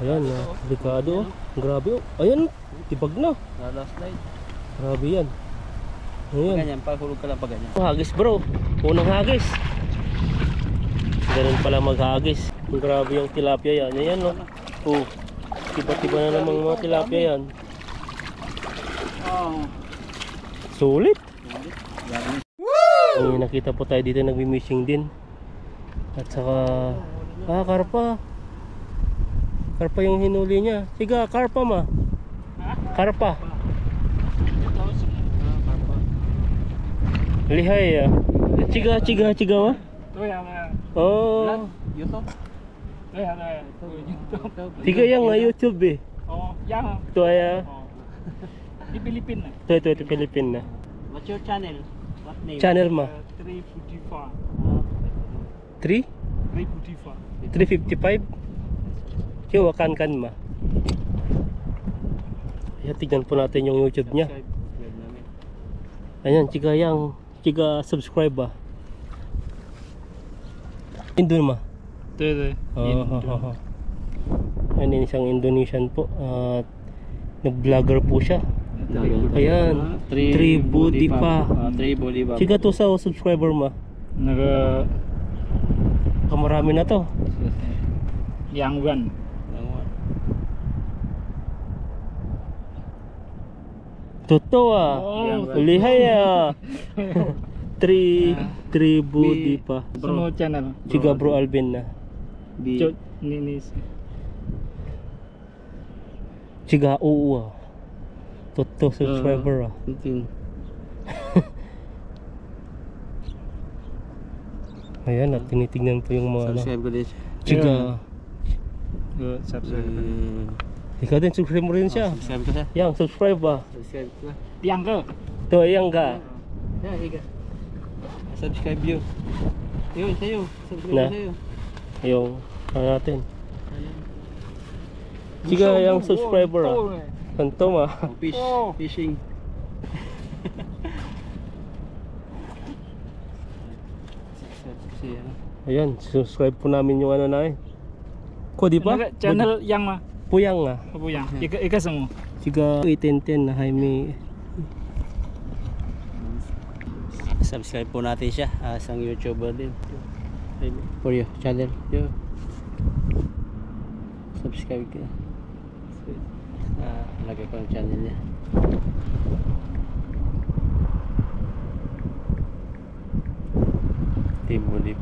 Ayan, delikado. Grabe, oh. Ayan, tibag na. Last night. Grabe yan. Ayan. Ganyan, pahulog ka lang pa ganyan. Hagis bro, unang hagis. Ganun pala maghagis. Grabe yung tilapia yan. Ayan no. Oh, tiba-tiba na namang mga tilapia yan. Sulit. Ay, nakita po tayo dito nagmi-missing din. At saka karpa. Karpa yung hinuli niya. Siga, karpa ma. Karpa. Lihay ah. Chiga ma. Oh. YouTube. Tiga yang YouTube eh. Oh, yang. Ito ay Di Pilipina. ito Pilipina. What's your channel? What name? Channel ma. 355. 3? 355. 355? Yung kan ma. Ayan, tignan po natin yung YouTube niya. Ayan, chiga subscribe ba? Indon ma. Ayan, isang Indonesian po. Nag-vlogger po siya. Ayan, Tribu Dipa. Tribu Dipa. Chiga to sa subscriber ma. Kamarami na to. Yang Wan. Totoo ah. Lihay ah. Tribu Dipa. Semua channel. Chiga bro Alvin na. Ninis. Chiga oo ah. Totoo subscriber ah. Ayan at tinitignan po yung mga Subscribe ko din siya. Chiga. Subscribe. Ikaw din subscribe mo rin siya. Subscribe ko siya. Yang subscribe ba? Subscribe ko. Tiang ke? To yang ga. Yeah, higa. Subscribe you. Yun, sa'yo. Subscribe Na? sa'yo. Yung ano natin. Chiga yang subscriber ah. Kanto ma. Fishing. Ayan, subscribe po namin yung ano na eh. Ko di ba? Channel yang mah? Puyang ah. Apa yang? Ika semua. Chiga 810 na Jaime. Subscribe po natin siya. Isang YouTuber din. For you, channel. Yo. Subscribe ka. Lagay ko ang channel niya. Team Bulip.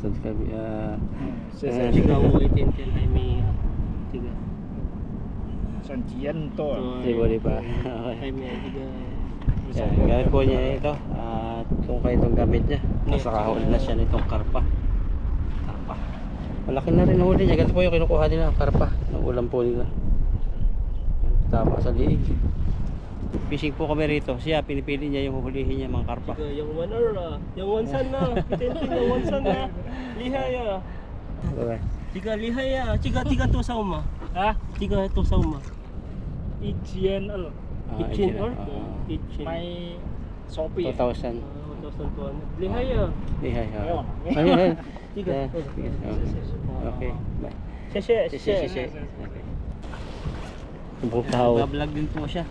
Subscribe. Chiga 810 Jaime. Chiga. Sanjian to. Team Bulip pa. Jaime chiga. Gamit po niya ito. Itong kayo itong gamit niya. Nasa kahuli na siya nitong karpa. Malaki na rin huli niya. Ganito po yung kinukuha nila, karpa. Ang ulam po nila. Tama sa liig. Fishing po kami rito. Siya, pinipili niya yung huhulihin niya mga karpa. Chiga yung waner ah. Yung wansan na. Pitintin yung wansan na. Lihay ah. Chiga lihay ah. Chiga to sa uma. Ha? Chiga to sa uma. EGNL. Kitchen or? Kitchen. May Shopee. 2,000. 1,200. Lihay ah. Lihay ha. Ayun. Ayun. Chiga. Okay. Bye. Sese. Ibang tao. Nag-vlog din po siya.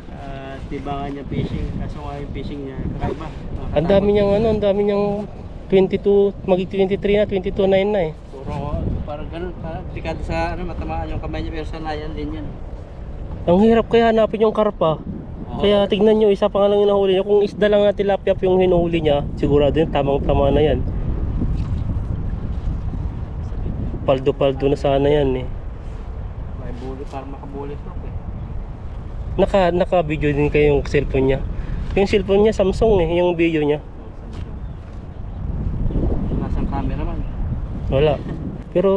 Tibangan niya fishing. Kaso nga yung fishing niya kakaiba. Ang dami niyang ano, ang dami niyang 22, magi-23 na, 22.9 na eh. Puro parang ganun. Parang delikado sa matamaan yung kamay niya. Pero sanayan din yan. Ang hirap kaya hanapin yung karpa. Kaya tignan nyo, isa pa nga lang yung nahuli niya. Kung isda lang na tilapia yung hinuhuli niya, sigurado yun, tamang-tama na yan. Paldo-paldo na sana yan eh. May bulit, parang makabulit mo eh. Naka-video din kayo yung cellphone niya. Yung cellphone niya, Samsung eh, yung video niya. Nasang camera man. Wala. Pero,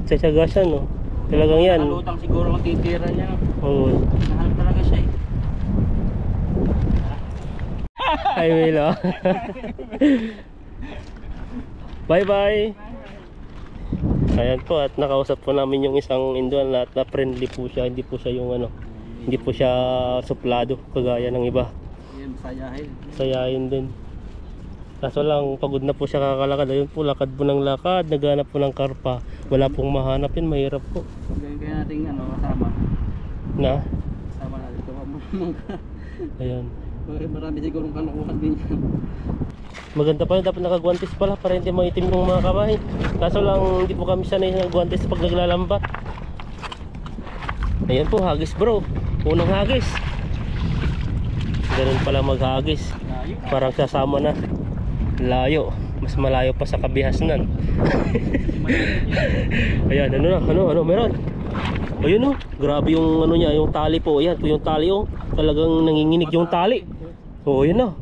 tsatsaga siya no. Talagang yan. Nakalutang siguro ang titira niya. Oo. Nahal talaga siya eh. Ay, Milo. Bye-bye. Ayan po, at nakausap po namin yung isang Indian at na friendly po siya. Hindi po siya yung ano, hindi po siya suplado kagaya ng iba. Yan, sayahin. Sayahin din. Kaso lang, pagod na po siya kakalakad. Ayun po, lakad po ng lakad, naghanap po ng karpa. Wala pong mahanap yun, mahirap po. Ganyan kaya natin ano, kasama. Na, Kasama natin. Ito ayan. marami sigurong kalokohan din yan. Maganda pa yun, dapat nakagwantes pala para hindi maitim yung mga kamay. Kaso lang hindi po kami sanay ng gwantes pag naglalambat. Ayan po, hagis bro. Unang hagis. Ganun pala maghagis. Layo. Parang sasama na. Layo. Mas malayo pa sa kabihasnan. Ayan, ano, meron. Ayun oh, grabe yung ano niya, yung tali po. Ayan po yung tali oh. Talagang nanginginig yung tali. Oh, yun na.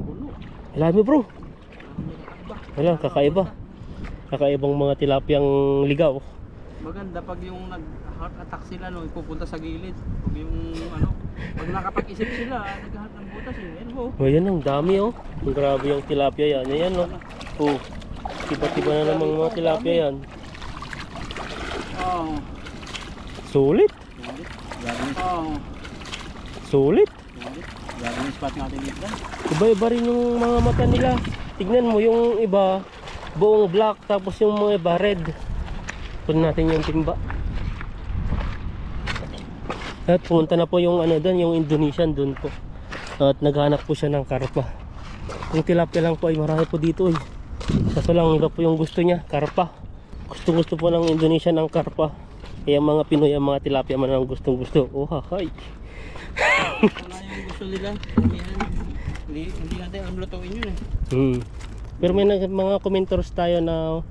Alam mo bro. Wala, kakaiba. Kakaibang mga tilapiyang ligaw. Maganda pag yung nag-heart attack sila no, ipupunta sa gilid. Pag yung ano, pag nakapag-isip sila, nag-heart ng butas eh. Ano? Oh, yan ang dami oh. Ang grabe yung tilapia yan. Ayan oh. Oh. Tiba-tiba na namang mga tilapia yan. Oh. Sulit. Oh. Sulit. Grabe yung spot natin dito. Iba-iba rin yung mga mata nila. Tignan mo yung iba buong black tapos yung mga iba red. Kunin natin yung timba. At pumunta na po yung ano doon, yung Indonesian doon po. At naghanap po siya ng karpa. Yung tilapia lang po ay marami po dito eh. Kaso lang iba po yung gusto niya, karpa. Gusto po ng Indonesian ang karpa. Kaya mga Pinoy ang mga tilapia man ang gustong gusto. Oh hahay. Ito na yung gusto nila. Hindi natin alam lutuin yun eh. Pero may mga commenters tayo na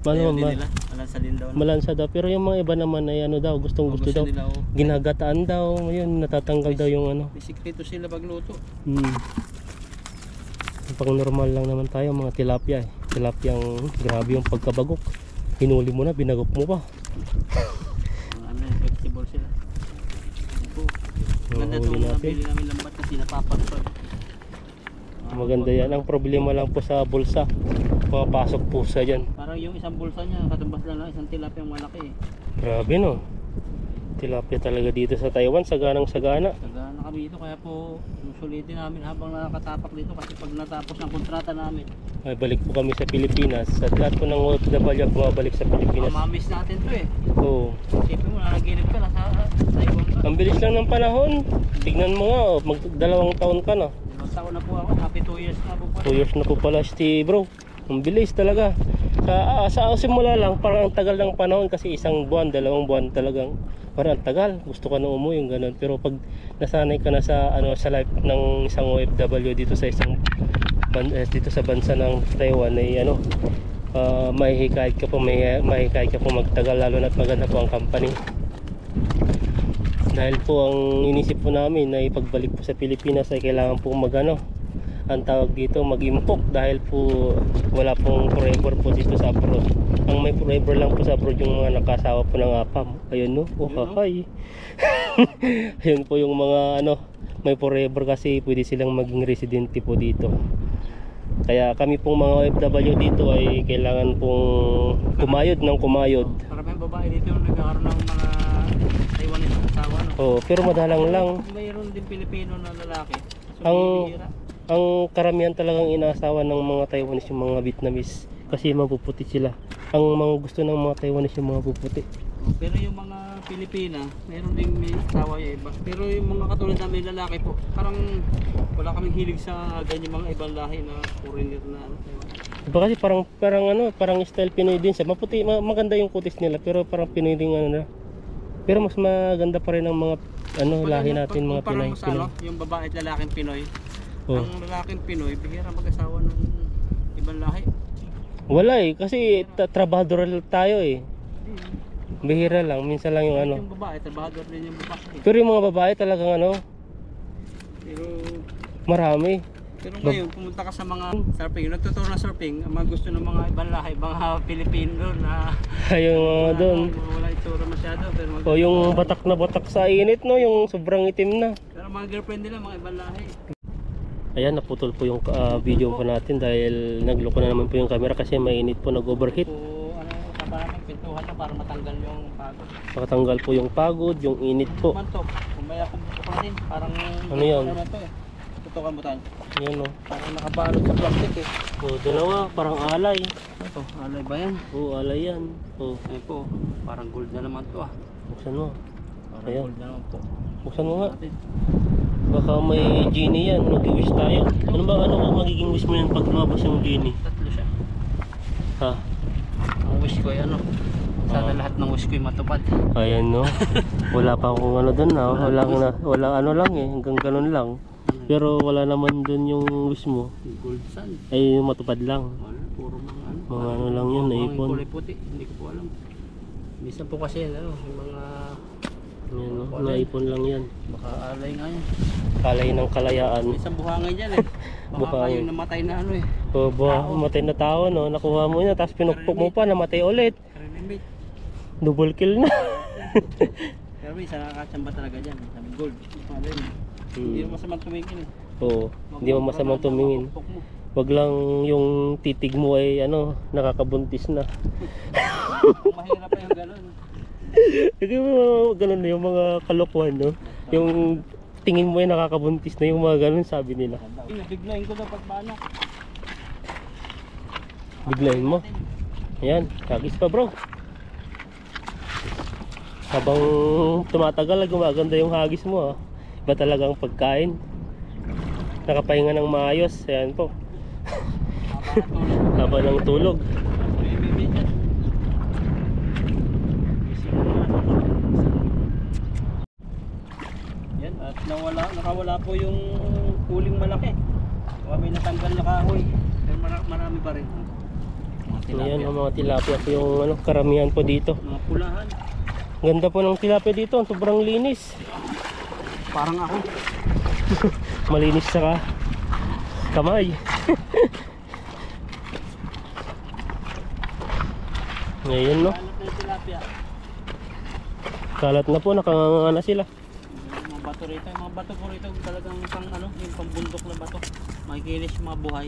Ayaw din nila. Malansa din daw. malansa daw. Pero yung mga iba naman ay ano daw, gustong gusto daw. Nila, oh. Ginagataan daw. Ayun, natatanggal daw yung ano. May sikreto sila pagluto. Pang normal lang naman tayo mga tilapia eh. Tilapiyang grabe yung pagkabagok. Hinuli mo na, binagok mo pa. Ano, flexible sila. Ito. Maganda huli itong natin. nabili namin lambat kasi napapagpag. Maganda yan. Ang problema lang po sa bulsa. Pumapasok po sa dyan. Parang yung isang bulsa niya, katumbas lang ng isang tilapiyang malaki eh. Grabe no. Tilapia talaga dito sa Taiwan. Saganang sagana. Sagana kami dito kaya po susulitin namin habang nakatapak dito kasi pag natapos ng kontrata namin. Ay, balik po kami sa Pilipinas. At lahat po ng OFW bumabalik sa Pilipinas. Mamiss natin to eh. Oo. Isipin mo, nanaginip ka na sa Taiwan ka. Ang bilis lang ng panahon. Tignan mo nga, oh, mag-2 taon ka na. 2 taon na po ako, happy 2 years na po. 2 years na po pala bro. Ang bilis talaga. Sa simula lang, parang ang tagal ng panahon kasi 1 buwan, 2 buwan talagang parang ang tagal. Gusto ka na umuwi yung ganun. Pero pag nasanay ka na sa sa life ng isang OFW dito sa dito sa bansa ng Taiwan ay mahihikayat ka po, mahihikayat ka po magtagal lalo na't maganda po ang company. Dahil po ang inisip po namin na ipagbalik po sa Pilipinas ay kailangan po ang tawag dito mag-impok dahil po wala pong forever po dito sa abroad. Ang may forever lang po sa abroad yung mga nakasawa po ng apam. Ayun no, oh hahay. Ayun po yung mga may forever kasi pwede silang maging residente po dito. Kaya kami pong mga OFW dito ay kailangan pong kumayod ng kumayod. Maraming babae dito yung nagkakaroon ng mga Taiwanese na asawa. No? Oh, pero madalang lang. Mayroon din Pilipino na lalaki. So, Ang karamihan talagang inaasawa ng mga Taiwanese yung mga Vietnamese kasi mapuputi sila. Ang mga gusto ng mga Taiwanese yung mga puputi. Pero yung mga Pilipina, mayroon din may asawa yung iba. Pero yung mga katulad namin lalaki po, parang wala kaming hilig sa ganyan mga ibang lahi na foreigner na Taiwan. Diba kasi parang style Pinoy din siya. Maputi, maganda yung kutis nila pero parang Pinoy din na. Pero mas maganda pa rin ang mga lahi natin mga Pinoy. Yung babae at lalaking Pinoy. Oh. Ang lalaking Pinoy, bihira mag-asawa ng ibang lahi. Wala eh, kasi trabahador tayo eh. Bihira lang, minsan lang yung Yung babae, trabahador din yung babae. Pero yung mga babae talagang Pero marami. Pero ngayon, pumunta ka sa mga surfing, nagtuturo na surfing, ang mga gusto ng mga ibang lahi, mga Pilipino na Yung mga doon. wala itsura masyado. Pero O yung batak na batak sa init no, yung sobrang itim na. pero mga girlfriend nila, mga ibang lahi. Ayan, naputol po yung video po natin dahil nagloko na naman po yung camera kasi mainit po, nag-overheat. So, parang pintuhan na para matanggal yung pagod. Makatanggal po yung pagod, yung init po. Mantok, kumaya kung butukan din, parang Ano yun? naman to eh. Tutukan mo tayo. Yan o. Parang nakabalot sa plastic eh. Oh, dalawa, parang alay. Ito, alay ba yan? Oh, alay yan. Oh, Ayun po, parang gold na naman to ah. buksan mo. Parang Ayan. gold na naman po. Buksan mo nga. Natin. Baka may genie yan. Mag-wish tayo. Ano ba, ano magiging wish mo yan pag lumabas yung genie? Tatlo siya. Ha? Ang wish ko ay ano. Sana Ah. lahat ng wish ko ay matupad. Ayan no. Wala pa akong ano dun na. Wala ano lang eh. Hanggang ganun lang. Pero wala naman dun yung wish mo. Gold sun. Ay matupad lang. Wala, puro mga ano. Mga ano lang yun, Mga naipon. kulay puti, hindi ko po alam. Minsan po kasi ano, yung mga Yan no. Naipon lang yan. baka alay nga yan. Kalay ng kalayaan. Minsan buhangin yan eh. Baka Buhangin. yung namatay na ano eh. O ba, matay na tao no. Nakuha mo na. Tapos pinukpok mo pa. Namatay ulit. Karinimate. Double kill na. Pero minsan nakakachamba talaga dyan. Sabi gold. Malay mo. Hindi mo masamang tumingin eh. Oo. Hindi mo masamang tumingin. Pukpok mo. Wag lang yung titig mo ay ano, nakakabuntis na. Mahirap pa yung gano'n. Hindi mo ganun na yung mga kalokohan no. Yung tingin mo ay nakakabuntis na yung mga ganun sabi nila. Biglayin ko daw pagbanak. Biglayin mo. Ayan, kagis pa bro. Habang tumatagal, gumaganda yung hagis mo. Iba talagang pagkain. Nakapahinga ng maayos. Ayan po. Haba ng tulog. Yan, at nakawala po yung kuling malaki. May natanggal na kahoy. Pero marami pa rin. Mga tilapia. Ayan, ang mga tilapia po yung ano, karamihan po dito. Mga pulahan. Ganda po ng tilapia dito. Sobrang linis. Parang ako. Malinis sa kamay. Ngayon no. Kalat na yung tilapia. Kalat na po, nakanganga na sila. Yung mga bato rito. Yung mga bato po rito talagang pang ano, yung pambundok na bato. Makikinis yung mga buhay.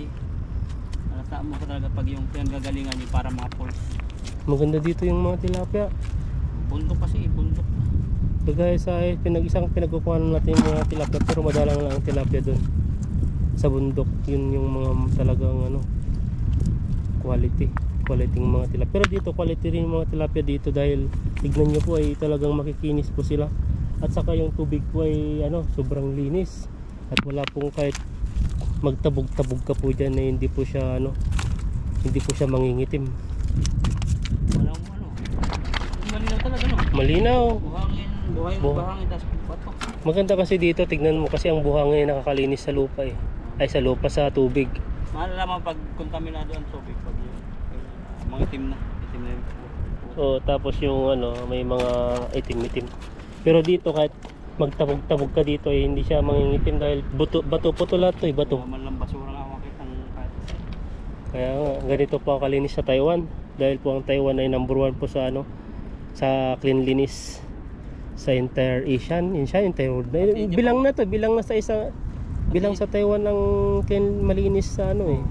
Alata mo talaga pag yung pinanggagalingan yung para mga falls. Maganda dito yung mga tilapia. Bundok kasi, bundok. Kagaya sa isang pinagkukuhanan natin yung mga tilapia, pero madalang lang ang tilapia doon sa bundok. Yun yung mga talagang ano, quality ng mga tilapia. Pero dito quality rin yung mga tilapia dito dahil tignan nyo po ay talagang makikinis po sila. At saka yung tubig po ay ano, sobrang linis. At wala pong kahit magtabog-tabog ka po dyan na hindi po siya ano, hindi po siya mangingitim. Walang ano. Malinaw talaga no. Malinaw. Buhangin, buhay mo buhangin, tapos bato. Maganda kasi dito, tignan mo kasi ang buhangin ay nakakalinis sa lupa eh. Ay sa lupa, sa tubig. Malalaman pag kontaminado ang tubig pag yun. Mga itim na yung So tapos yung ano, may mga itim-itim. Pero dito kahit magtabog-tabog ka dito eh, hindi siya mangingitim dahil bato po to lahat to eh, bato. man lang basura nga makita ng kahit isa. Kaya nga, ganito po ang kalinis sa Taiwan. Dahil po ang Taiwan ay number 1 po sa ano, sa cleanliness sa entire Asian, entire world. Bilang na to, bilang na sa isa, bilang sa Taiwan ang malinis sa ano eh,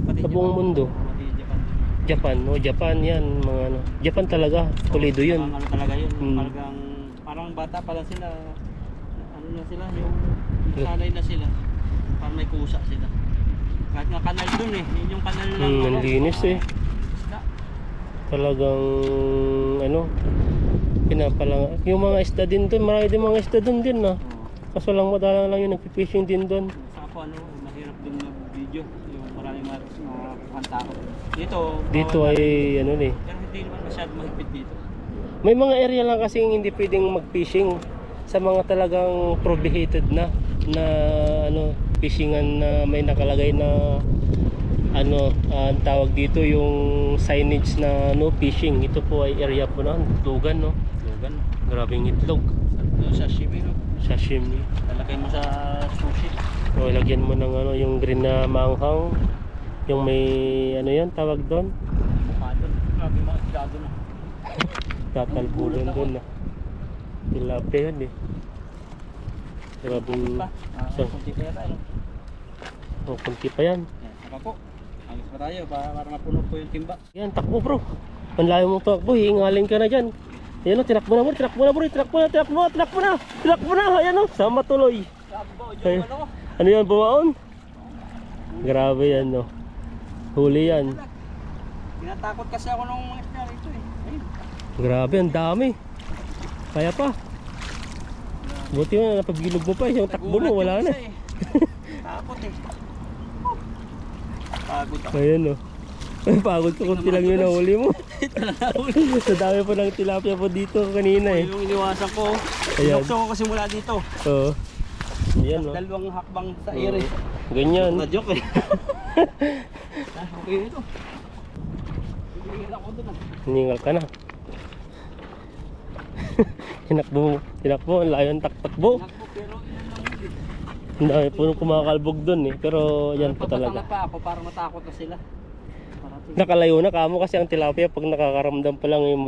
Pati sa buong mundo. Pati Japan. Japan, no, Japan yan, mga ano. Japan talaga, pulido yun. Ano talaga yun, Hmm. talagang parang bata pa lang sila. Ano na sila, yung sanay na sila. Parang may kusa sila. Kahit nga kanal dun eh, yun yung kanal ng Ang linis eh. isda. Talagang ano, pinapalang yung mga isda din doon, marami din mga isda doon din na. Kaso lang madalang lang yung nagpi-fishing din doon. Sa ako ano, mahirap din mag-video. Yung maraming mga tao. Dito ay ano eh. Pero hindi naman masyado mahigpit dito. May mga area lang kasi hindi pwedeng mag-fishing sa mga talagang prohibited na ano, fishingan na may nakalagay na ano, ang tawag dito yung signage na no fishing. Ito po ay area po na Lugan, no. Lugan. Grabing itlog. Ano, sashimi no? Sashimi. Lalagay mo sa sushi. O lagyan mo ng ano, yung green na manghang. Yung may ano yan tawag doon. Mukha doon. Grabe mga tigado na. Tatalbulan doon na. Tilapia yan eh. Grabing Pa. So- Kunti pa yata. oh, kunti pa yan. Yan, saka po. Alis pa tayo para mapuno po yung timba. Yan, takbo bro. Ang layo mong takbo, hihingalin ka na dyan. Ayan o, tinakbo na bro, tinakbo na bro, tinakbo na, tinakbo na, tinakbo na, tinakbo na, ayan o, sama tuloy. Sabi ba, Ay. yung ano? Ano yan, bumaon? Grabe yan, no. Huli yan. Tinatakot kasi ako ng mga isda rito eh. Ayun. Grabe, ang dami. Kaya pa. Buti mo, napabilog mo pa. Yung takbo mo, wala na. Takot eh. Pagod ako. Ayan, no. Pagod ko kung tilang yun nahuli mo. Sa dami pa ng tilapia po dito kanina eh. Yung iniwasan ko. Ayan. Binukso ko kasi mula dito. Oo. Ayan, no. Dalawang hakbang sa air eh. Ganyan. Na-joke eh. Okay ito. Hihila ko doon ah. Hiningal ka na. Hinakbo, ang layo ng takbo. Nakpo pero ilan lang ulit. Ang dami po kumakalbog dun eh. Pero yan po talaga. Papatanga pa ako para matakot na sila. Nakalayo na kamo kasi ang tilapia pag nakakaramdam pa lang yung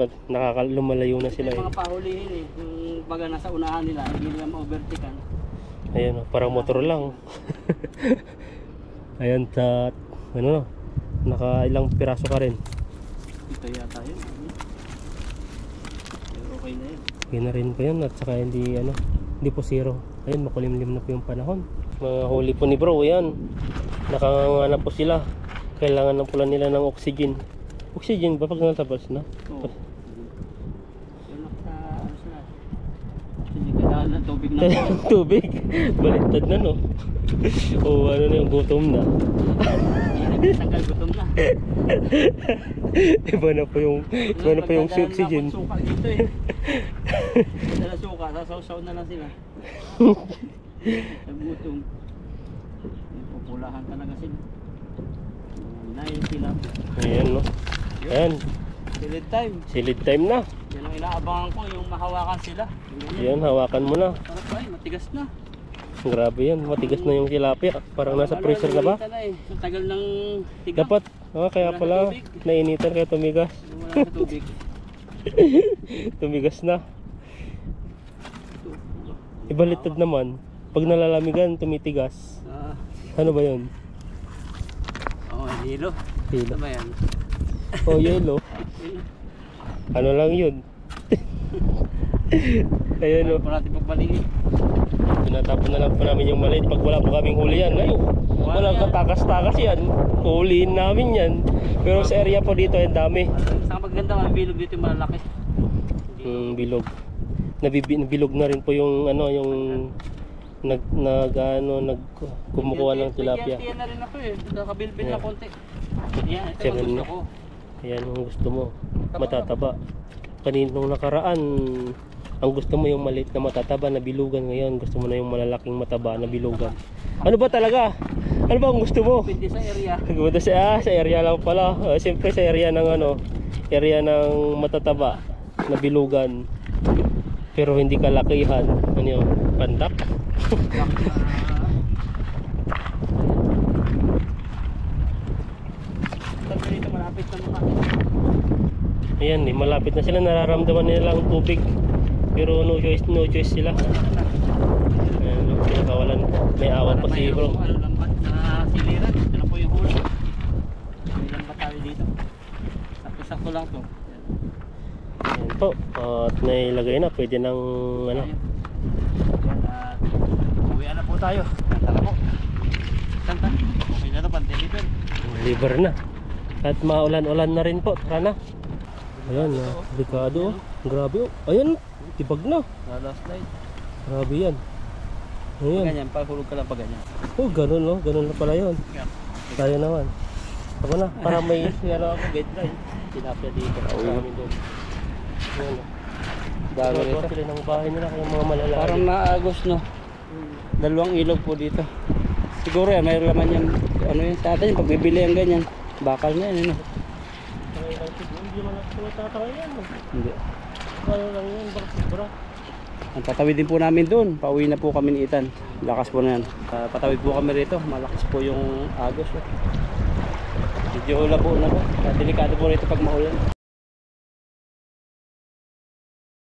lumalayo na sila Yung eh. mga pahulihin eh. Yung baga nasa unahan nila, hindi nila ma-overtaken. Ayan, parang motor lang. Ayan, sa ano, naka ilang piraso ka rin. Ito yata yun. Pero okay na yun. Okay na rin po yun at saka hindi po zero. Ayun, makulimlim na po yung panahon. Mga huli po ni bro, yan. Nakanganga po sila. Kailangan na pula nila ng oxygen. Oxygen ba pag natabas na? Oo. Yun naka, ano sila. Hindi kailangan ng tubig na. Tubig. Baliktad na, no? O ano na yung gutom na. Hindi nagtanggal gutom na. Iba na po yung oxygen. Suka dito eh. Dala suka, sasaw-saw na lang sila. Nagutom. Pupulahan talaga sila. Nine sila. Ayan, no? Ayan, Silid time. silid time na. Yan ang inaabangan ko, yung mahawakan sila. Ayan, hawakan mo na. Parang pa eh, matigas na. Grabe yan, matigas na yung tilapia. Parang nasa freezer na ba? Nainitan na eh. Ang tagal ng tiga. Dapat, kaya Wala sa pala tubig. nainitan kaya tumigas. Wala sa tubig. Tumigas na. Ibalitad naman. Pag nalalamigan, tumitigas. Ah, Ano ba yun? hilo. Hilo. Ano ba yan? O yelo. Ano lang yun? Ayan, no. Kung natin pagbalikin. Tinatapon na lang po namin yung maliit pag wala po kaming huli yan. Ayun, walang katakas-takas yan. Huliin namin yan. Pero sa area po dito, ang dami. Saka maganda mga bilog dito yung malalaki. Bilog. Nabilog na rin po yung kumukuha ng tilapia. Tiyan na rin ako eh. Nakabilbil na konti. Yan, ito Tiyan ang gusto na. ko. Ayan ang gusto mo. Matataba. Kaninong nakaraan, ang gusto mo yung maliit na matataba na bilugan. Ngayon, gusto mo na yung malalaking mataba na bilugan. Ano ba talaga? Ano ba ang gusto mo? Pwede sa area. Gumanda sa area lang pala. Siyempre sa area ng area ng matataba na bilugan. Pero hindi kalakihan. Ano yun? Pandak? Sabi dito malapit na mukha. Ayan eh, malapit na sila. Nararamdaman nila ang tubig. Pero no choice sila. Ayan, no, pinakawalan. May awan pa si bro. Ano lambat na siliran. Ito na po yung huli. May lambat tayo dito. Sakto-sakto lang to. Ayan po. At nailagay na. Pwede nang ano. Yan, at uwian na po tayo. Tara po. Santa. Okay na to, pan-deliver. Liver na. At maulan-ulan na rin po. Tara na. Ayan, delikado. Grabe. Ayan, tibag na. Last night. Grabe yan. Ayan. Ganyan, pahulog ka lang pa ganyan. Oh, ganun no. Ganun na pala yun. Tayo naman. Ako na. Para may ako guideline. Tilapia dito. Kami doon. Ayan. Dami nito. Sila ng bahay nila kaya mga malalayo. Parang naagos no. Dalawang ilog po dito. Siguro yan, mayroon laman yung ano yun sa atin, pag bibili ang ganyan. Bakal na yan, ano? Hindi naman ako tatangay yan. Hindi. Ano lang yan, bro. Ang tatawid din po namin doon. Pauwi na po kami ni Ethan. Lakas po na yan. Patawid po kami rito. Malakas po yung agos. Medyo ula po na po. Delikado po rito pag maulan.